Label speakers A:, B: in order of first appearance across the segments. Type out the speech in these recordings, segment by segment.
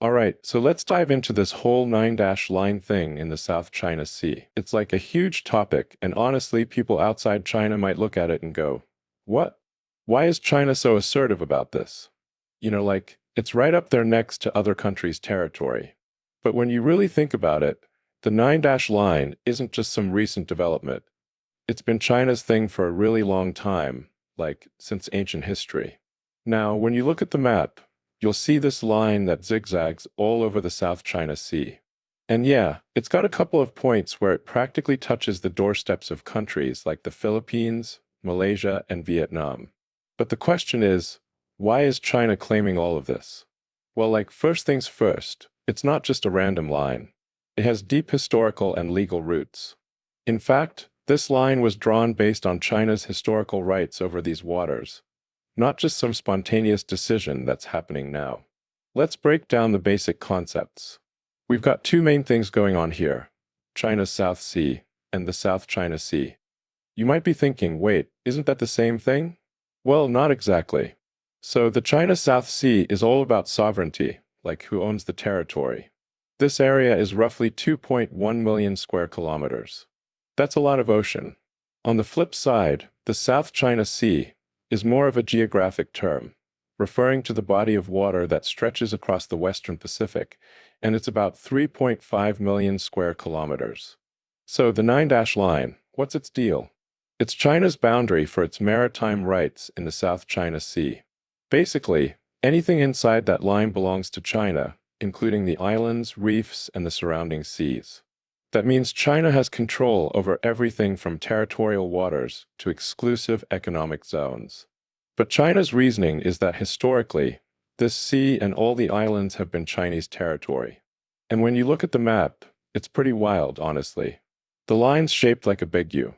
A: Alright, so let's dive into this whole nine-dash line thing in the South China Sea. It's like a huge topic, and honestly, people outside China might look at it and go, what? Why is China so assertive about this? Like, it's right up there next to other countries' territory. But when you really think about it, the nine-dash line isn't just some recent development. It's been China's thing for a really long time, like since ancient history. Now, when you look at the map, you'll see this line that zigzags all over the South China Sea. And yeah, it's got a couple of points where it practically touches the doorsteps of countries like the Philippines, Malaysia, and Vietnam. But the question is, why is China claiming all of this? Well, first things first, it's not just a random line. It has deep historical and legal roots. In fact, this line was drawn based on China's historical rights over these waters, not just some spontaneous decision that's happening now. Let's break down the basic concepts. We've got two main things going on here: China's South Sea and the South China Sea. You might be thinking, wait, isn't that the same thing? Well, not exactly. So the China South Sea is all about sovereignty, like who owns the territory. This area is roughly 2.1 million square kilometers. That's a lot of ocean. On the flip side, the South China Sea is more of a geographic term, referring to the body of water that stretches across the Western Pacific, and it's about 3.5 million square kilometers. So the nine-dash line, what's its deal? It's China's boundary for its maritime rights in the South China Sea. Basically, anything inside that line belongs to China, including the islands, reefs, and the surrounding seas. That means China has control over everything from territorial waters to exclusive economic zones. But China's reasoning is that historically, this sea and all the islands have been Chinese territory. And when you look at the map, it's pretty wild, honestly. The line's shaped like a big U.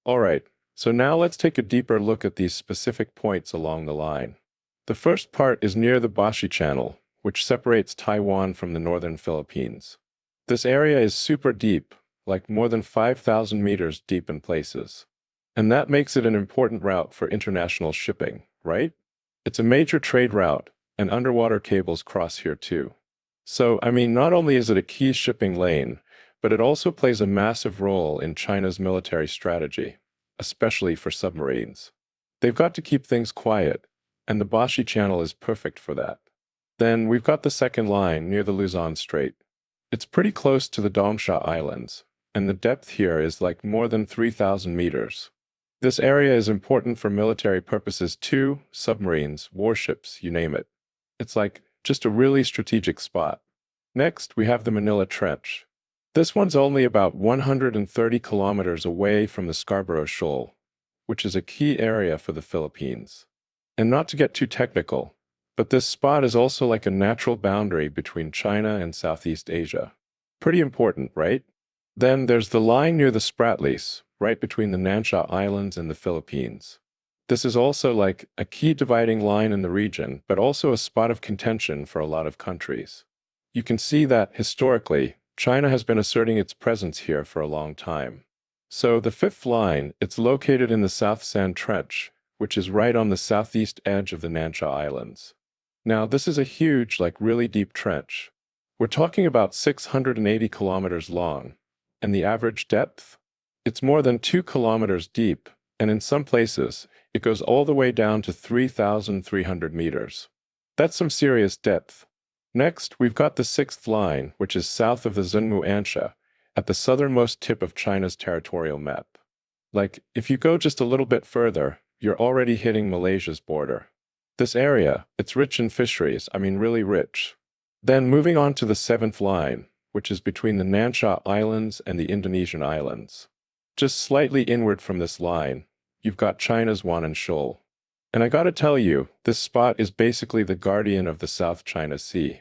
A: Alright, so now let's take a deeper look at these specific points along the line. The first part is near the Bashi Channel, which separates Taiwan from the northern Philippines. This area is super deep, like more than 5,000 meters deep in places. And that makes it an important route for international shipping, right? It's a major trade route, and underwater cables cross here too. So, not only is it a key shipping lane, but it also plays a massive role in China's military strategy, especially for submarines. They've got to keep things quiet, and the Bashi Channel is perfect for that. Then we've got the second line near the Luzon Strait. It's pretty close to the Dongsha Islands, and the depth here is like more than 3,000 meters. This area is important for military purposes too: submarines, warships, you name it. It's like just a really strategic spot. Next, we have the Manila Trench. This one's only about 130 kilometers away from the Scarborough Shoal, which is a key area for the Philippines. And not to get too technical, but this spot is also like a natural boundary between China and Southeast Asia. Pretty important, right? Then there's the line near the Spratlys, right between the Nansha Islands and the Philippines. This is also like a key dividing line in the region, but also a spot of contention for a lot of countries. You can see that, historically, China has been asserting its presence here for a long time. So the fifth line, it's located in the South Sand Trench, which is right on the southeast edge of the Nansha Islands. Now, this is a huge, really deep trench. We're talking about 680 kilometers long, and the average depth? It's more than 2 kilometers deep, and in some places, it goes all the way down to 3,300 meters. That's some serious depth. Next, we've got the sixth line, which is south of the Zunmu Ansha, at the southernmost tip of China's territorial map. If you go just a little bit further, you're already hitting Malaysia's border. This area, it's rich in fisheries, really rich. Then moving on to the seventh line, which is between the Nansha Islands and the Indonesian islands. Just slightly inward from this line, you've got China's Wannan Shoal. And I gotta tell you, this spot is basically the guardian of the South China Sea.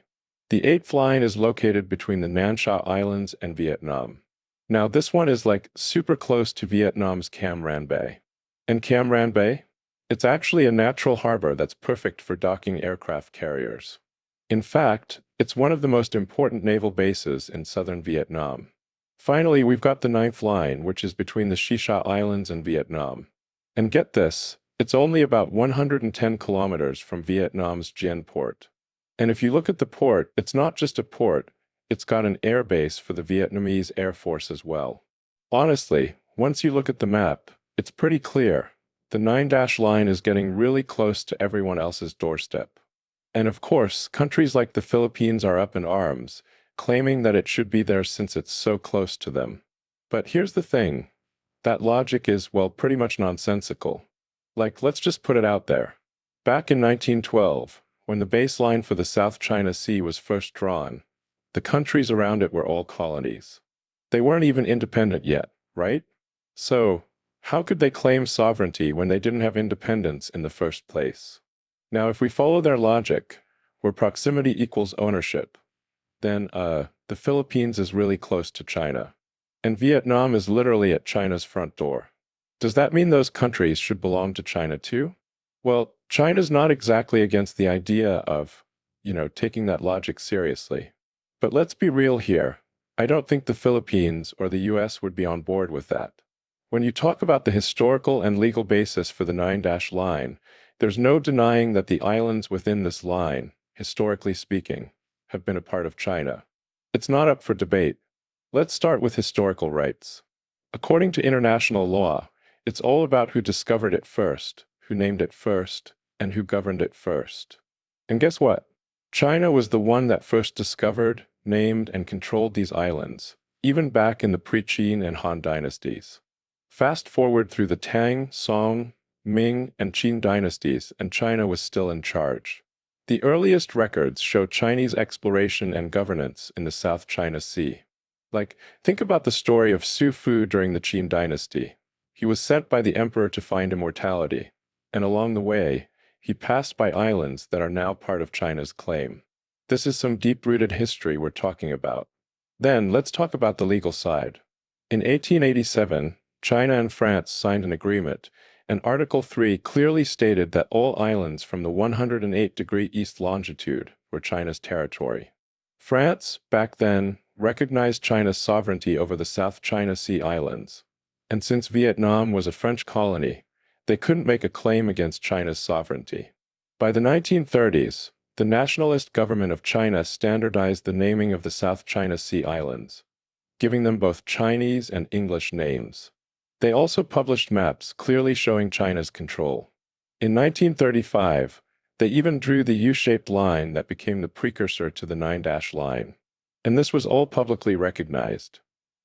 A: The eighth line is located between the Nansha Islands and Vietnam. Now this one is super close to Vietnam's Cam Ranh Bay. And Cam Ranh Bay? It's actually a natural harbor that's perfect for docking aircraft carriers. In fact, it's one of the most important naval bases in southern Vietnam. Finally, we've got the ninth line, which is between the Shisha Islands and Vietnam. And get this, it's only about 110 kilometers from Vietnam's Dien port. And if you look at the port, it's not just a port, it's got an air base for the Vietnamese Air Force as well. Honestly, once you look at the map, it's pretty clear. The 9-dash line is getting really close to everyone else's doorstep. And of course, countries like the Philippines are up in arms, claiming that it should be there since it's so close to them. But here's the thing. That logic is, well, pretty much nonsensical. Like, let's just put it out there. Back in 1912, when the baseline for the South China Sea was first drawn, the countries around it were all colonies. They weren't even independent yet, right? So, how could they claim sovereignty when they didn't have independence in the first place? Now, if we follow their logic, where proximity equals ownership, then, the Philippines is really close to China. And Vietnam is literally at China's front door. Does that mean those countries should belong to China too? Well, China's not exactly against the idea of, taking that logic seriously. But let's be real here. I don't think the Philippines or the US would be on board with that. When you talk about the historical and legal basis for the 9-dash line, there's no denying that the islands within this line, historically speaking, have been a part of China. It's not up for debate. Let's start with historical rights. According to international law, it's all about who discovered it first, who named it first, and who governed it first. And guess what? China was the one that first discovered, named, and controlled these islands, even back in the pre-Qin and Han dynasties. Fast forward through the Tang, Song, Ming, and Qin dynasties, and China was still in charge. The earliest records show Chinese exploration and governance in the South China Sea. Think about the story of Xu Fu during the Qin dynasty. He was sent by the emperor to find immortality, and along the way, he passed by islands that are now part of China's claim. This is some deep-rooted history we're talking about. Then, let's talk about the legal side. In 1887, China and France signed an agreement, and Article 3 clearly stated that all islands from the 108° east longitude were China's territory. France, back then, recognized China's sovereignty over the South China Sea islands. And since Vietnam was a French colony, they couldn't make a claim against China's sovereignty. By the 1930s, the nationalist government of China standardized the naming of the South China Sea islands, giving them both Chinese and English names. They also published maps clearly showing China's control. In 1935, they even drew the U-shaped line that became the precursor to the 9-dash line. And this was all publicly recognized.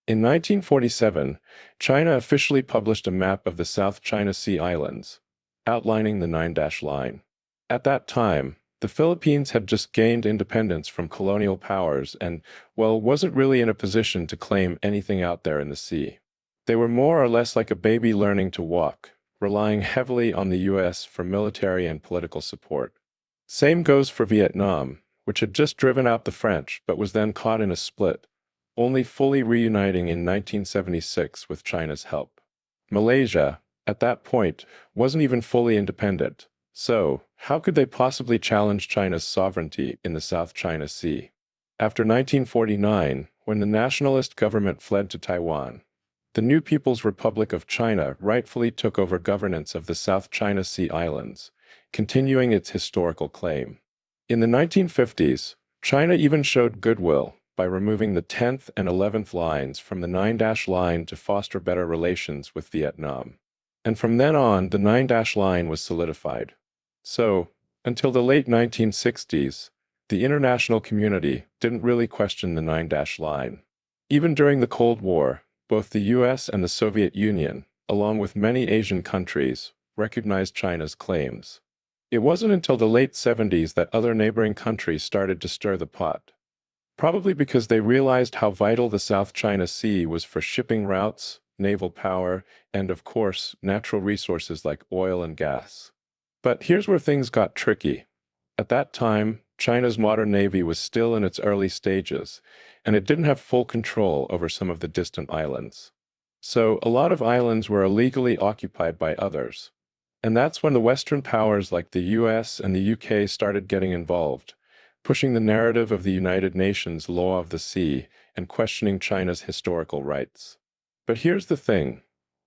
A: In 1947, China officially published a map of the South China Sea islands, outlining the 9-dash line. At that time, the Philippines had just gained independence from colonial powers and, well, wasn't really in a position to claim anything out there in the sea. They were more or less like a baby learning to walk, relying heavily on the US for military and political support. Same goes for Vietnam, which had just driven out the French but was then caught in a split, only fully reuniting in 1976 with China's help. Malaysia, at that point, wasn't even fully independent. So, how could they possibly challenge China's sovereignty in the South China Sea? After 1949, when the nationalist government fled to Taiwan, the new People's Republic of China rightfully took over governance of the South China Sea islands, continuing its historical claim. In the 1950s, China even showed goodwill by removing the 10th and 11th lines from the 9-dash line to foster better relations with Vietnam. And from then on, the 9-dash line was solidified. So, until the late 1960s, the international community didn't really question the 9-dash line. Even during the Cold War, both the US and the Soviet Union, along with many Asian countries, recognized China's claims. It wasn't until the late 70s that other neighboring countries started to stir the pot. Probably because they realized how vital the South China Sea was for shipping routes, naval power, and of course, natural resources like oil and gas. But here's where things got tricky. At that time, China's modern navy was still in its early stages, and it didn't have full control over some of the distant islands. So, a lot of islands were illegally occupied by others. And that's when the Western powers like the US and the UK started getting involved, pushing the narrative of the United Nations Law of the Sea and questioning China's historical rights. But here's the thing.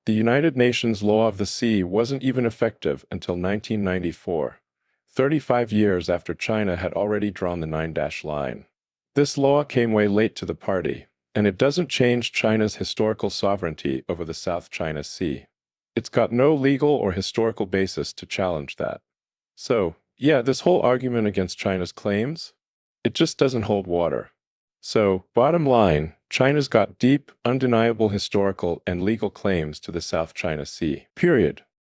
A: The United Nations Law of the Sea wasn't even effective until 1994, 35 years after China had already drawn the 9-line. This law came way late to the party, and it doesn't change China's historical sovereignty over the South China Sea. It's got no legal or historical basis to challenge that. So, yeah, this whole argument against China's claims, it just doesn't hold water. So, bottom line, China's got deep, undeniable historical and legal claims to the South China Sea. Period.